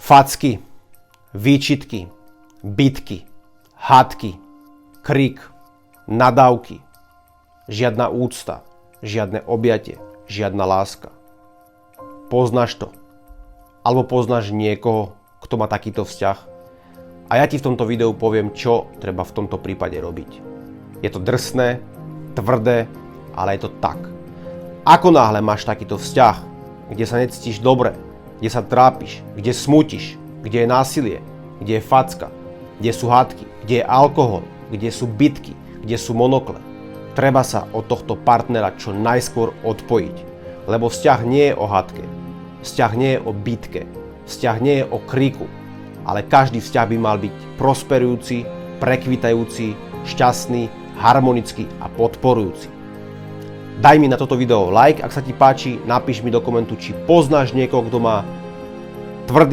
Facky, výčitky, bitky, hádky, krik, nadávky, žiadna úcta, žiadne objatie, žiadna láska. Poznáš to? Alebo poznáš niekoho, kto má takýto vzťah? A ja ti v tomto videu poviem, čo treba v tomto prípade robiť. Je to drsné, tvrdé, ale je to tak. Ako náhle máš takýto vzťah, kde sa necítiš dobre, kde sa trápiš, kde smutíš, kde je násilie, kde je facka, kde sú hádky, kde je alkohol, kde sú bitky, kde sú monokle, treba sa od tohto partnera čo najskôr odpojiť. Lebo vzťah nie je o hádke, vzťah nie je o bitke, vzťah nie je o kriku, ale každý vzťah by mal byť prosperujúci, prekvitajúci, šťastný, harmonický a podporujúci. Daj mi na toto video like, ak sa ti páči, napíš mi do komentu, či poznáš niekoho, kto má